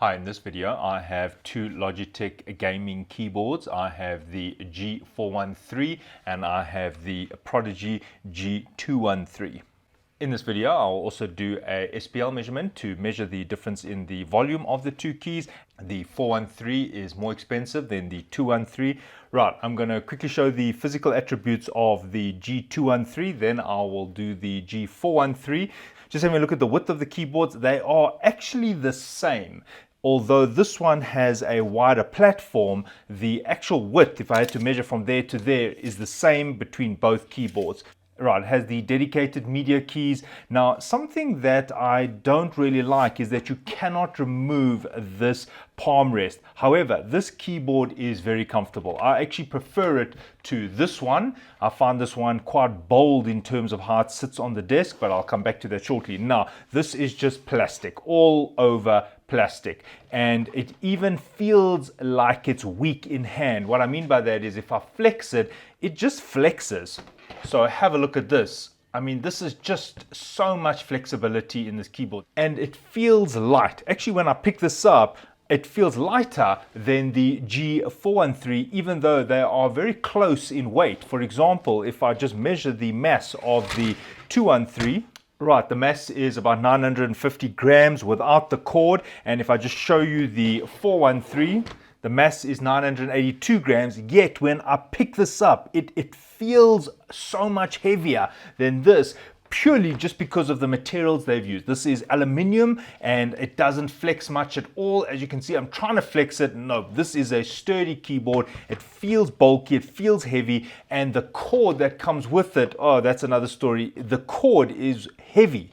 Hi, in this video I have two Logitech gaming keyboards. I have the G413 and I have the Prodigy G213. In this video I'll also do a SPL measurement to measure the difference in the volume of the two keys. The 413 is more expensive than the 213. Right, I'm going to quickly show the physical attributes of the G213, then I will do the G413. Just having a look at the width of the keyboards, they are actually the same. Although this one has a wider platform, the actual width, if I had to measure from there to there, is the same between both keyboards. Right, it has the dedicated media keys. Now, something that I don't really like is that you cannot remove this palm rest. However, this keyboard is very comfortable. I actually prefer it to this one. I find this one quite bold in terms of how it sits on the desk, but I'll come back to that shortly. Now, this is just plastic, all over plastic, and it even feels like it's weak in hand. What I mean by that is if I flex it, it just flexes. So have a look at this. I mean, this is just so much flexibility in this keyboard, and it feels light. Actually, when I pick this up, it feels lighter than the G413, even though they are very close in weight. For example, if I just measure the mass of the 213, right, the mass is about 950 grams without the cord. And if I just show you the 413, the mass is 982 grams, yet when I pick this up, it feels so much heavier than this, purely just because of the materials they've used. This is aluminium and it doesn't flex much at all. As you can see, I'm trying to flex it. No, this is a sturdy keyboard. It feels bulky, it feels heavy, and the cord that comes with it, oh, that's another story. The cord is heavy.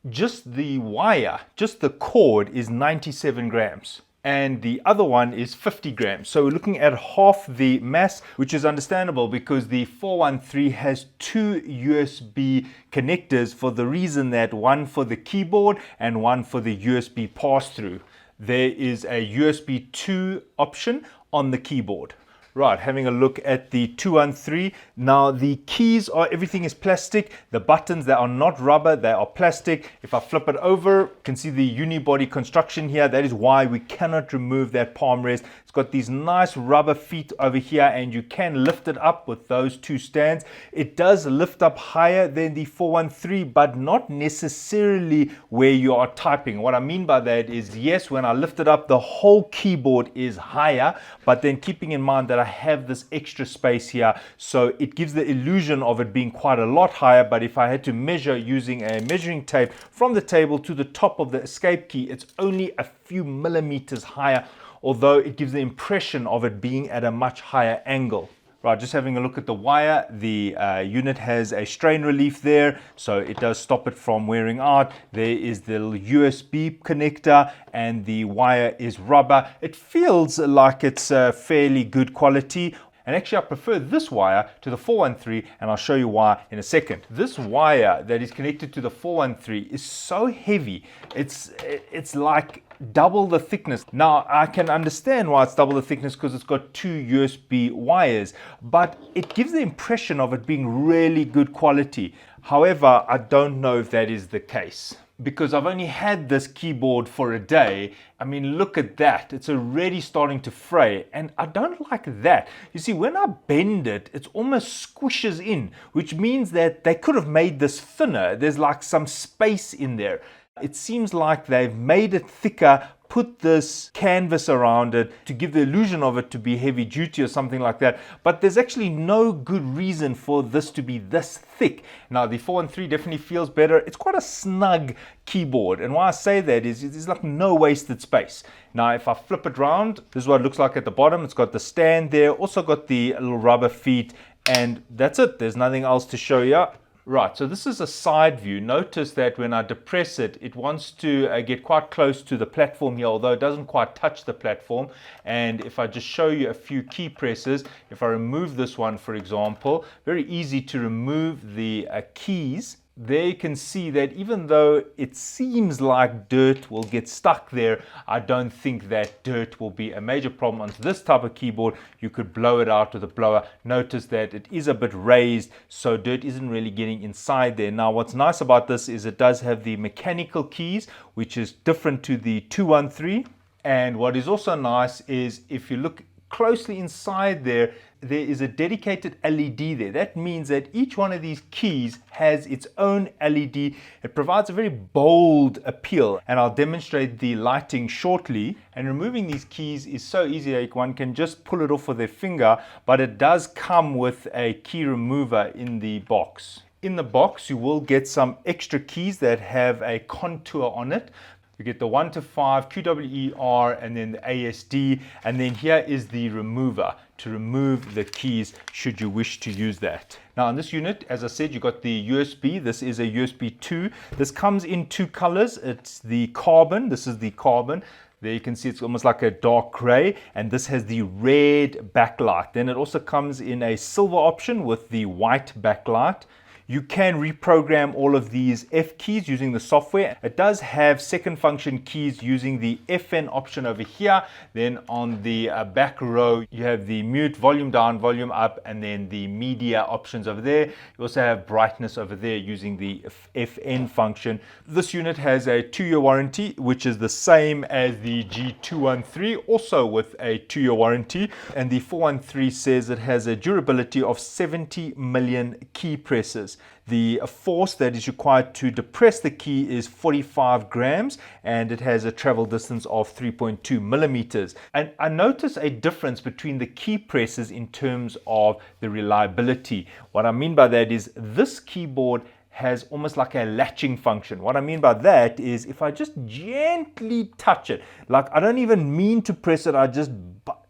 Just the wire, just the cord is 97 grams. And the other one is 50 grams. So we're looking at half the mass, which is understandable because the 413 has two USB connectors for the reason that one for the keyboard and one for the USB pass-through. There is a USB 2 option on the keyboard. Right, having a look at the 213. Now the keys are, everything is plastic. The buttons, they are not rubber, they are plastic. If I flip it over, you can see the unibody construction here. That is why we cannot remove that palm rest. It's got these nice rubber feet over here, and you can lift it up with those two stands. It does lift up higher than the 413, but not necessarily where you are typing. What I mean by that is, yes, when I lift it up, the whole keyboard is higher, but then keeping in mind that I have this extra space here, so it gives the illusion of it being quite a lot higher. But if I had to measure using a measuring tape from the table to the top of the escape key, it's only a few millimeters higher, although it gives the impression of it being at a much higher angle. Right, just having a look at the wire, the unit has a strain relief there, so it does stop it from wearing out. There is the USB connector, and the wire is rubber. It feels like it's fairly good quality. And actually, I prefer this wire to the 413, and I'll show you why in a second. This wire that is connected to the 413 is so heavy, it's like double the thickness. Now, I can understand why it's double the thickness because it's got two USB wires, but it gives the impression of it being really good quality. However, I don't know if that is the case, because I've only had this keyboard for a day. I mean, look at that. It's already starting to fray, and I don't like that. You see, when I bend it, it almost squishes in, which means that they could have made this thinner. There's like some space in there. It seems like they've made it thicker, put this canvas around it to give the illusion of it to be heavy duty or something like that. But there's actually no good reason for this to be this thick. Now, the 413 definitely feels better. It's quite a snug keyboard. And why I say that is there's like no wasted space. Now, if I flip it around, this is what it looks like at the bottom. It's got the stand there, also got the little rubber feet, and that's it. There's nothing else to show you. Right, so this is a side view. Notice that when I depress it, it wants to get quite close to the platform here, although it doesn't quite touch the platform. And if I just show you a few key presses, if I remove this one, for example, very easy to remove the keys. There you can see that even though it seems like dirt will get stuck there, I don't think that dirt will be a major problem. On this type of keyboard, you could blow it out with a blower. Notice that it is a bit raised, so dirt isn't really getting inside there. Now, what's nice about this is it does have the mechanical keys, which is different to the 213. And what is also nice is if you look closely inside there, there is a dedicated LED there. That means that each one of these keys has its own LED. It provides a very bold appeal, and I'll demonstrate the lighting shortly. And removing these keys is so easy that one can just pull it off with their finger, but it does come with a key remover in the box. In the box, you will get some extra keys that have a contour on it. You get the 1 to 5, QWER, and then the ASD, and then here is the remover to remove the keys should you wish to use that. Now on this unit, as I said, you got the USB. This is a USB 2. This comes in two colors. It's the carbon. This is the carbon. There you can see it's almost like a dark gray, and this has the red backlight. Then it also comes in a silver option with the white backlight. You can reprogram all of these F keys using the software. It does have second function keys using the FN option over here. Then on the back row, you have the mute, volume down, volume up, and then the media options over there. You also have brightness over there using the FN function. This unit has a 2-year warranty, which is the same as the G213, also with a 2-year warranty. And the 413 says it has a durability of 70 million key presses. The force that is required to depress the key is 45 grams, and it has a travel distance of 3.2 millimeters. And I notice a difference between the key presses in terms of the reliability. What I mean by that is this keyboard has almost like a latching function. What I mean by that is if I just gently touch it, like I don't even mean to press it, I just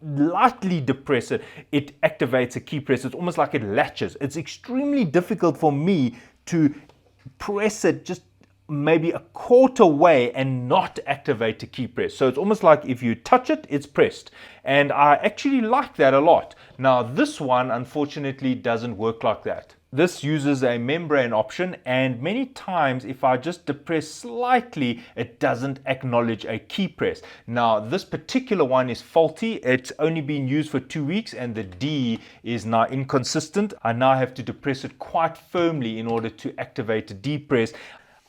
lightly depress it, it activates a key press. It's almost like it latches. It's extremely difficult for me to press it just maybe a quarter way and not activate a key press. So it's almost like if you touch it, it's pressed. And I actually like that a lot. Now this one unfortunately doesn't work like that. This uses a membrane option, and many times if I just depress slightly, it doesn't acknowledge a key press. Now this particular one is faulty. It's only been used for 2 weeks and the D is now inconsistent. I now have to depress it quite firmly in order to activate a D press.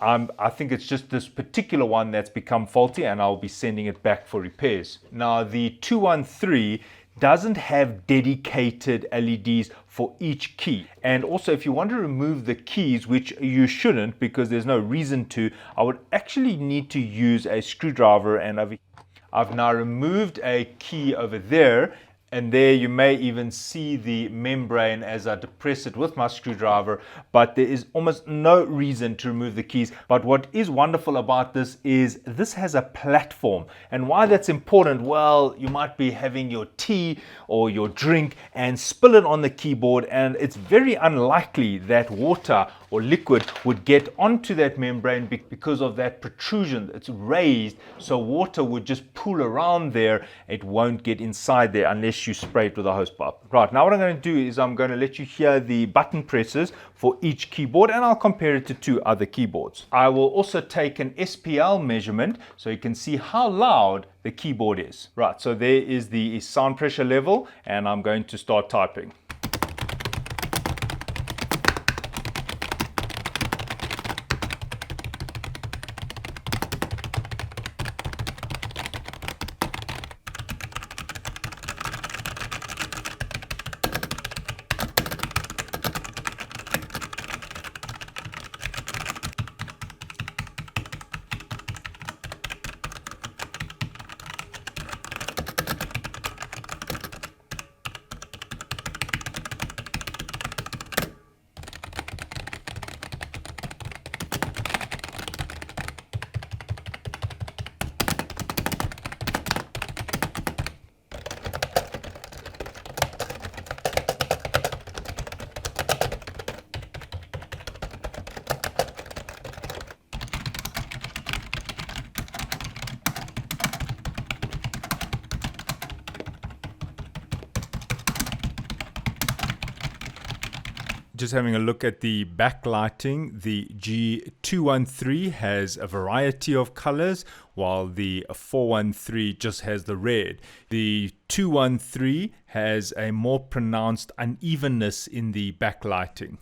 I think it's just this particular one that's become faulty, and I'll be sending it back for repairs. Now the 213 doesn't have dedicated LEDs for each key. And also if you want to remove the keys, which you shouldn't because there's no reason to, I would actually need to use a screwdriver, and I've now removed a key over there. And there you may even see the membrane as I depress it with my screwdriver, but there is almost no reason to remove the keys. But what is wonderful about this is this has a platform. And why that's important? Well, you might be having your tea or your drink and spill it on the keyboard, and it's very unlikely that water or liquid would get onto that membrane because of that protrusion. It's raised, so water would just pool around there. It won't get inside there unless you spray it with a hose pipe. Right, now what I'm going to do is I'm going to let you hear the button presses for each keyboard, and I'll compare it to 2 other keyboards. I will also take an SPL measurement so you can see how loud the keyboard is. Right, so there is the sound pressure level, and I'm going to start typing. Just having a look at the backlighting, the G213 has a variety of colors, while the 413 just has the red. The 213 has a more pronounced unevenness in the backlighting.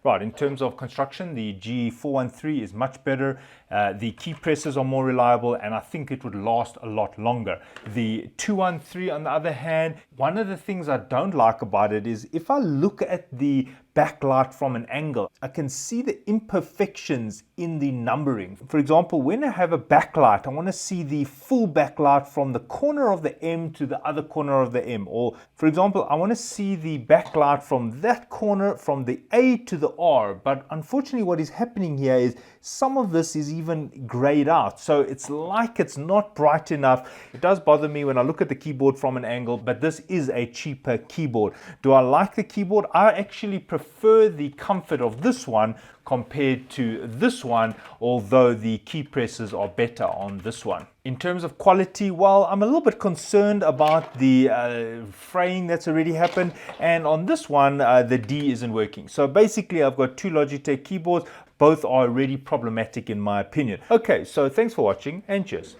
Right, in terms of construction, the G413 is much better. The key presses are more reliable, and I think it would last a lot longer. The 213, on the other hand, one of the things I don't like about it is if I look at the backlight from an angle, I can see the imperfections in the numbering. For example, when I have a backlight, I want to see the full backlight from the corner of the M to the other corner of the M. Or, for example, I want to see the backlight from that corner, from the A to the R. But unfortunately, what is happening here is some of this is even grayed out. So it's like it's not bright enough. It does bother me when I look at the keyboard from an angle, but this is a cheaper keyboard. Do I like the keyboard? I actually prefer the comfort of this one compared to this one, although the key presses are better on this one. In terms of quality, well, I'm a little bit concerned about the fraying that's already happened, and on this one, the D isn't working. So basically, I've got two Logitech keyboards. Both are already problematic in my opinion. Okay, so thanks for watching, and cheers.